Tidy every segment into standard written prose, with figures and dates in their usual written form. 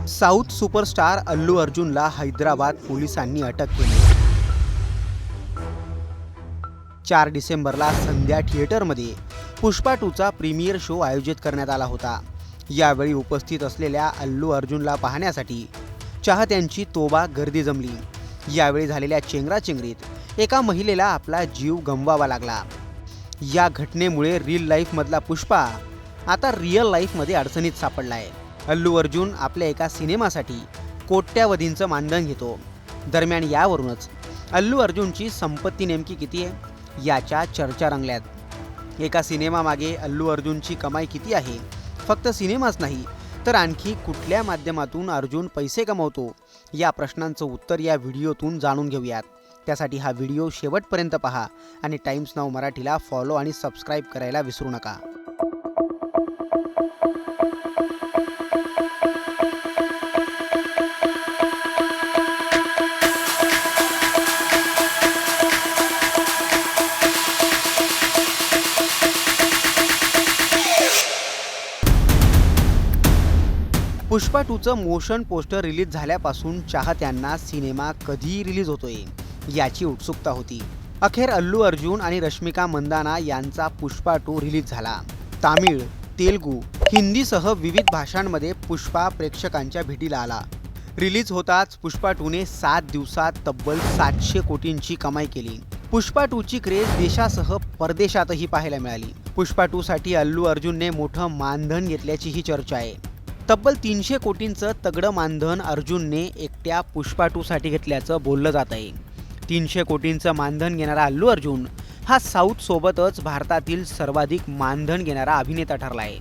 South superstar Allu अर्जुनला Hyderabad पोलिसांनी अटक केली। 4 डिसेंबरला संध्या थिएटरमध्ये पुष्पा 2चा प्रीमियर शो आयोजित करण्यात आला होता। यावेळी उपस्थित असलेल्या अल्लू अर्जुनला पाहण्यासाठी चाहत्यांची तोबा गर्दी जमली। यावेळी झालेल्या चेंगराचेंगरीत एका महिलेला आपला जीव गमवावा लागला। या घटनेमुळे रील लाईफमधला पुष्पा आता रिअल लाईफमध्ये अडचणीत सापडला आहे। अल्लू अर्जुन आपल्या एका सिनेमासाठी कोट्यावधींचं मानधन घेतो। दरम्यान यावरूनच अल्लू अर्जुनची संपत्ती नेमकी किती आहे याच्या चर्चा रंगल्यात। एका सिनेमामागे अल्लू अर्जुनची कमाई किती आहे? फक्त सिनेमाच नाही तर आणखी कुठल्या माध्यमातून अर्जुन पैसे कमवतो या प्रश्नांचं उत्तर या व्हिडिओतून जाणून घेऊयात। त्यासाठी हा व्हिडिओ शेवटपर्यंत पहा आणि टाइम्स नाऊ मराठीला फॉलो आणि सबस्क्राईब करायला विसरू नका। पुष्पा 2चं मोशन पोस्टर रिलीज झाल्यापासून चाहत्यांना सिनेमा कधी रिलीज होतोय याची उत्सुकता होती। अखेर अल्लू अर्जुन आणि रश्मिका मंदाना यांचा पुष्पा 2 रिलीज झाला। तामिळ, तेलुगू, हिंदीसह विविध भाषांमध्ये पुष्पा प्रेक्षकांच्या भेटीला आला। रिलीज होताच पुष्पा 2ने 7 दिवसात तब्बल 700 कोटींची कमाई केली। पुष्पा 2ची क्रेज देशासह परदेशातही पाहायला मिळाली। पुष्पा 2 साठी अल्लू अर्जुनने मोठं मानधन घेतल्याची ही चर्चा आहे। तब्बल 300 कोटींचं तगडं मानधन अर्जुनने एकट्या पुष्पा 2 साठी घेतल्याचं बोललं जात आहे। 300 कोटींचं मानधन घेणारा अल्लू अर्जुन हा साऊथ सोबतच भारतातील सर्वाधिक मानधन घेणारा अभिनेता ठरला आहे।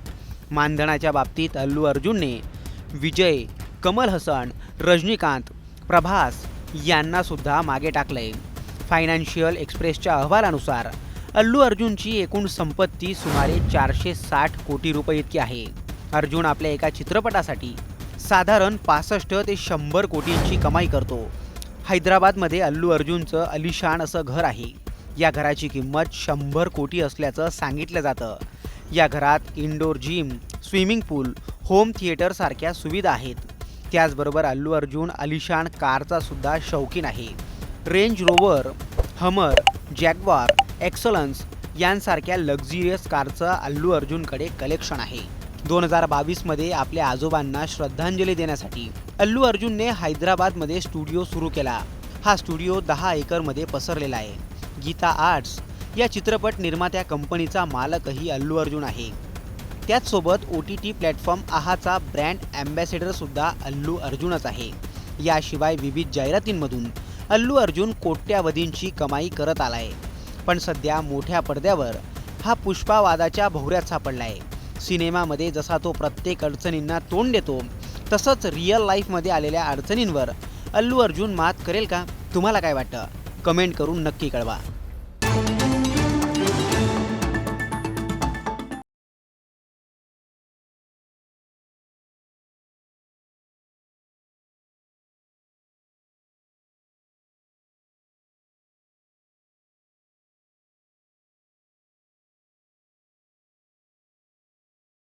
मानधनाच्या बाबतीत अल्लू अर्जुनने विजय, कमल हसन, रजनीकांत, प्रभास यांना सुद्धा मागे टाकलंय। फायनान्शियल एक्सप्रेसच्या अहवालानुसार अल्लू अर्जुनची एकूण संपत्ती सुमारे 460 कोटी रुपये इतकी आहे। अर्जुन आपल्या एका चित्रपटासाठी साधारण 65 ते 100 कोटींची कमाई करतो। हैदराबादमध्ये अल्लू अर्जुनचं अलिशान असं घर आहे। या घराची किंमत 100 कोटी असल्याचं सांगितलं जातं। या घरात इंडोर जिम, स्विमिंग पूल, होम थिएटर सारख्या सुविधा आहेत। त्याचबरोबर अल्लू अर्जुन अलिशान कारचा सुद्धा शौकीन आहे। रेंज रोवर, हमर, जॅग्वार, एक्सलन्स यांसारख्या लक्झरियस कारचं अल्लू अर्जुनकडे कलेक्शन आहे। 2022 मध्ये आपल्या आजोबांना श्रद्धांजली देण्यासाठी अल्लू अर्जुनने हैदराबादमध्ये स्टुडिओ सुरू केला। हा स्टुडिओ 10 एकरमध्ये पसरलेला आहे। गीता आर्ट्स या चित्रपट निर्मात्या कंपनीचा मालकही अल्लू अर्जुन आहे। त्याचसोबत OTT प्लॅटफॉर्म आहाचा ब्रँड ॲम्बॅसेडर सुद्धा अल्लू अर्जुनच आहे। याशिवाय विविध जाहिरातींमधून अल्लू अर्जुन कोट्यावधींची कमाई करत आलाय। पण सध्या मोठ्या पडद्यावर हा पुष्पा वादाच्या भोवऱ्यात सापडला आहे। सिनेमामध्ये जसा तो प्रत्येक अडचणींना तोंड देतो तसंच रिअल लाईफमध्ये आलेल्या अडचणींवर अल्लू अर्जुन मात करेल का? तुम्हाला काय वाटतं? कमेंट करून नक्की कळवा।